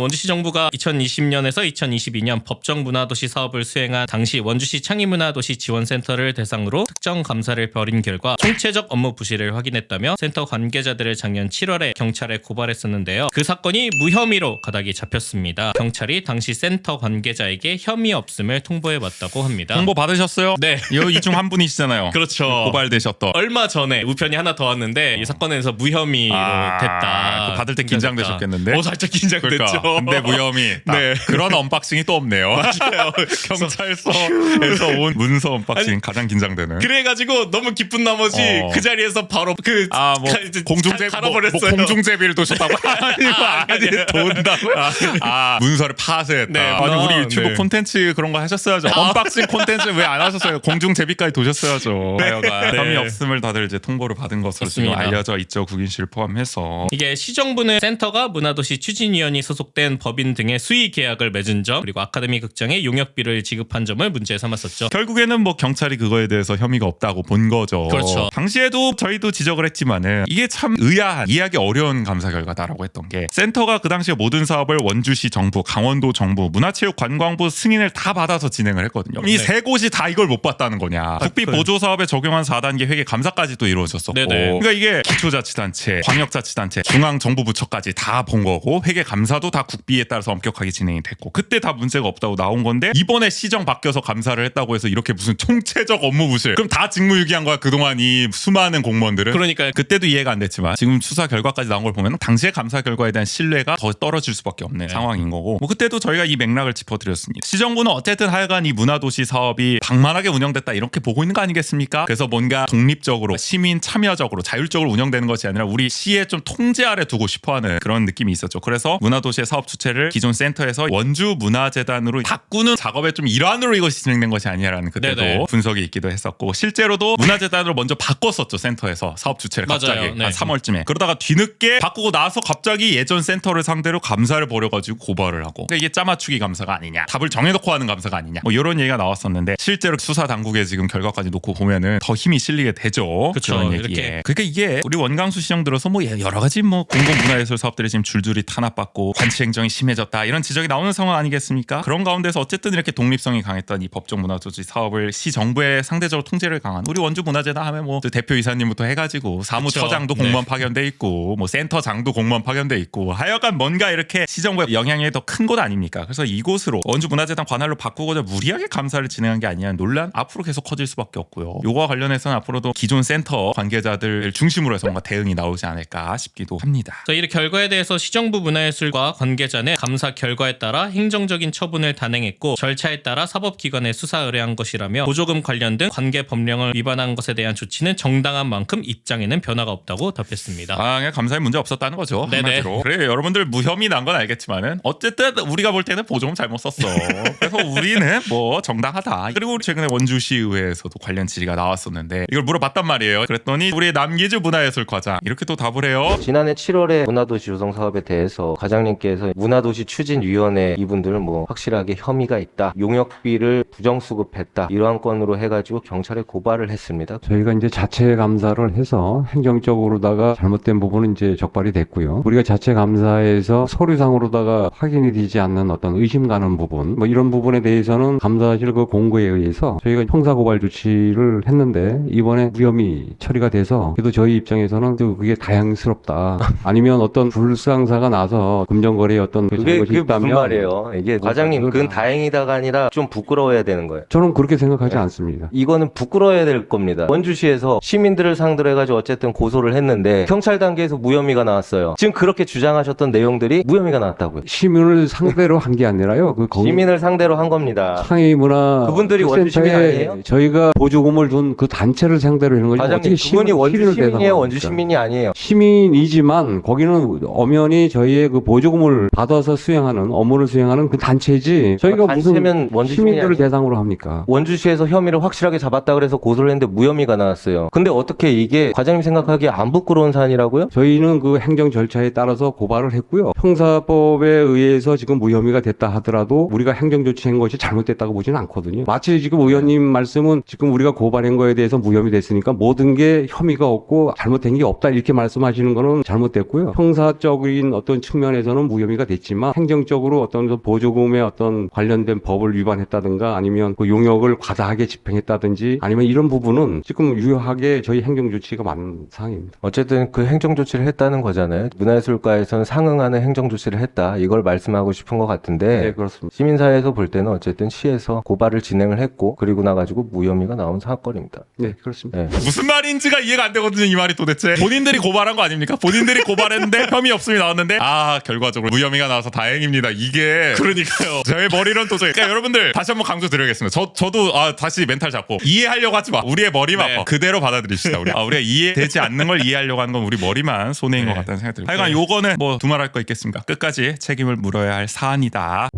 원주시 정부가 2020년에서 2022년 법정 문화도시 사업을 수행한 당시 원주시 창의문화도시 지원센터를 대상으로 특정 감사를 벌인 결과 총체적 업무 부실을 확인했다며 센터 관계자들을 작년 7월에 경찰에 고발했었는데요. 그 사건이 무혐의로 가닥이 잡혔습니다. 경찰이 당시 센터 관계자에게 혐의 없음을 통보해봤다고 합니다. 통보 받으셨어요? 네. 이 중 한 분이시잖아요. 그렇죠. 고발되셨던. 얼마 전에 우편이 하나 더 왔는데 이 사건에서 무혐의로 됐다. 그거 받을 때 긴장되셨겠는데? 살짝 긴장됐죠. 그러니까. 근데 무혐의. 네. 그런 언박싱이 또 없네요. 맞아요. 경찰서에서 온 문서 언박싱 가장 긴장되는. 그래가지고 너무 기쁜 나머지 그 자리에서 바로 갈아버렸어요. 공중제비를 도셨다고? 아니 돈다고? 문서를 파쇄했다. 네, 아니 우리 유튜브 네. 콘텐츠 그런 거 하셨어야죠. 언박싱 콘텐츠 왜 안 하셨어요? 공중제비까지 도셨어야죠. 하여간 혐의 없음을 다들 이제 통보를 받은 것으로 지금 알려져 있죠. 국인시를 포함해서. 이게 시정부는 센터가 문화도시 추진위원이 소속된 법인 등의 수의 계약을 맺은 점, 그리고 아카데미 극장에 용역비를 지급한 점을 문제 삼았었죠. 결국에는 뭐 경찰이 그거에 대해서 혐의가 없다고 본 거죠. 그렇죠. 당시에도 저희도 지적을 했지만은 이게 참 의아한, 이해하기 어려운 감사 결과다라고 했던 게 센터가 그 당시에 모든 사업을 원주시 정부, 강원도 정부, 문화체육관광부 승인을 다 받아서 진행을 했거든요. 이 세 곳이 다 이걸 못 봤다는 거냐. 국비 보조 사업에 적용한 4단계 회계 감사까지도 이루어졌었고. 네네. 그러니까 이게 기초자치단체, 광역자치단체, 중앙정부부처까지 다 본 거고 회계 감사도 다 국비에 따라서 엄격하게 진행이 됐고 그때 다 문제가 없다고 나온 건데 이번에 시정 바뀌어서 감사를 했다고 해서 이렇게 무슨 총체적 업무 부실. 그럼 다 직무유기한 거야 그동안 이 수많은 공무원들은. 그러니까 그때도 이해가 안 됐지만 지금 수사 결과까지 나온 걸 보면 당시의 감사 결과에 대한 신뢰가 더 떨어질 수밖에 없는 상황인 거고 뭐 그때도 저희가 이 맥락을 짚어드렸습니다. 시정부는 어쨌든 하여간 이 문화도시 사업이 방만하게 운영됐다 이렇게 보고 있는 거 아니겠습니까? 그래서 뭔가 독립적으로 시민 참여적으로 자율적으로 운영되는 것이 아니라 우리 시에 좀 통제 아래 두고 싶어하는 그런 느낌이 있었죠. 그래서 문화도시의 사업 주체를 기존 센터에서 원주문화재단으로 바꾸는 작업의 좀 일환으로 이것이 진행된 것이 아니냐라는 그때도 네네. 분석이 있기도 했었고 실제로도 문화재단으로 먼저 바꿨었죠. 센터에서 사업 주체를 갑자기 맞아요. 네. 한 3월쯤에 그러다가 뒤늦게 바꾸고 나서 갑자기 예전 센터를 상대로 감사를 벌여가지고 고발을 하고 그러니까 이게 짜맞추기 감사가 아니냐 답을 정해놓고 하는 감사가 아니냐 뭐 이런 얘기가 나왔었는데 실제로 수사 당국의 지금 결과까지 놓고 보면은 더 힘이 실리게 되죠. 그쵸. 그런 얘기에. 그러니까 이게 우리 원광수 시정 들어서 뭐 여러 가지 뭐 공공문화예술 사업들이 지금 줄줄이 탄압받고 관치 행정이 심해졌다 이런 지적이 나오는 상황 아니겠습니까? 그런 가운데서 어쨌든 이렇게 독립성이 강했던 이 법정 문화도시 사업을 시 정부의 상대적으로 통제를 강한 우리 원주 문화재단 하면 뭐 대표이사님부터 해가지고 사무처장도 그쵸. 공무원 파견돼 있고 뭐 센터장도 공무원 파견돼 있고 하여간 뭔가 이렇게 시정부의 영향력이 더 큰 곳 아닙니까? 그래서 이곳으로 원주 문화재단 관할로 바꾸고자 무리하게 감사를 진행한 게 아니냐는 논란 앞으로 계속 커질 수밖에 없고요. 요거와 관련해서는 앞으로도 기존 센터 관계자들 중심으로 해서 뭔가 대응이 나오지 않을까 싶기도 합니다. 이 결과에 대해서 시정부 문화예술과 관계자는 감사 결과에 따라 행정적인 처분을 단행했고 절차에 따라 사법기관에 수사 의뢰한 것이라며 보조금 관련 등 관계 법령을 위반한 것에 대한 조치는 정당한 만큼 입장에는 변화가 없다고 답했습니다. 그냥 감사에 문제 없었다는 거죠. 네네. 한마디로. 그래 여러분들 무혐의 난 건 알겠지만은 어쨌든 우리가 볼 때는 보조금 잘못 썼어. 그래서 우리는 뭐 정당하다. 그리고 최근에 원주시의회에서도 관련 질의가 나왔었는데 이걸 물어봤단 말이에요. 그랬더니 우리 남기주 문화예술과장 이렇게 또 답을 해요. 지난해 7월에 문화도시 조성 사업에 대해서 과장님께서 문화도시 추진위원회 이분들은 뭐 확실하게 혐의가 있다, 용역비를 부정수급했다 이러한 건으로 해가지고 경찰에 고발을 했습니다. 저희가 이제 자체 감사를 해서 행정적으로다가 잘못된 부분은 이제 적발이 됐고요. 우리가 자체 감사에서 서류상으로다가 확인이 되지 않는 어떤 의심 가는 부분, 뭐 이런 부분에 대해서는 감사실 그 공고에 의해서 저희가 형사 고발 조치를 했는데 이번에 무혐의 처리가 돼서 그래도 저희 입장에서는 또 그게 다행스럽다. 아니면 어떤 불상사가 나서 금전거래에 어떤 그게 잘못이 무슨 있다면 말이에요? 이게 과장님 그건 다행이다가 아니라 좀 부끄러워야 되는 거예요. 저는 그렇게 생각하지 않습니다. 이거는 부끄러워야 될 겁니다. 원주시에서 시민들을 상대로 해가지고 어쨌든 고소를 했는데 경찰 단계에서 무혐의가 나왔어요. 지금 그렇게 주장하셨던 내용들이 무혐의가 나왔다고요. 시민을 상대로 한 게 아니라요. 시민을 상대로 한 겁니다. 창의문화 그분들이 원주 시민 아니에요? 저희가 보조금을 준 그 단체를 상대로 하는 거지. 과장님 어떻게 그분이 원주 시민을 시민이에요? 대상으로 원주 합니까? 시민이 아니에요. 시민이지만 거기는 엄연히 저희의 그 보조금을 받아서 수행하는 업무를 수행하는 그 단체지 저희가 무슨 단체면 원주 시민이 시민들을 아니에요? 대상으로 합니까? 원주시에서 혐의를 확실하게 잡았다 그래서 고소를 했는데 무혐의가 나왔어요. 근데 어떻게 이게 과장님 생각하기에 안 부끄러운 사안이라고요? 저희는 그 행정 절차에 따라서 고발을 했고요. 형사법에 의해서 지금 무혐의가 됐다 하더라도 우리가 행정 조치한 것이 잘못됐다고 보지는 않거든요. 마치 지금 의원님 말씀은 지금 우리가 고발한 거에 대해서 무혐의 됐으니까 모든 게 혐의가 없고 잘못된 게 없다 이렇게 말씀하시는 거는 잘못됐고요. 형사적인 어떤 측면에서는 무혐의 무혐의가 됐지만 행정적으로 어떤 보조금에 어떤 관련된 법을 위반했다든가 아니면 그 용역을 과다하게 집행했다든지 아니면 이런 부분은 지금 유효하게 저희 행정 조치가 많은 사항입니다. 어쨌든 그 행정 조치를 했다는 거잖아요. 문화예술가에서는 상응하는 행정 조치를 했다. 이걸 말씀하고 싶은 것 같은데 네, 그렇습니다. 시민사회에서 볼 때는 어쨌든 시에서 고발을 진행을 했고 그리고 나가지고 무혐의가 나온 사건입니다. 네, 그렇습니다. 네. 무슨 말인지가 이해가 안 되거든요. 이 말이 도대체 본인들이 고발한 거 아닙니까? 본인들이 고발했는데 혐의 없음이 나왔는데 결과적으로 무혐의가 나와서 다행입니다. 이게 그러니까요. 저의 머리는 도저히 그러니까 여러분들 다시 한번 강조드리겠습니다. 저도 다시 멘탈 잡고 이해하려고 하지 마. 우리의 머리만 아파. 그대로 받아들이시다. 우리가 이해되지 않는 걸 이해하려고 하는 건 우리 머리만 손해인 것 같다는 생각이 들어요. 하여간 요거는 뭐 두말할 거 있겠습니까? 끝까지 책임을 물어야 할 사안이다.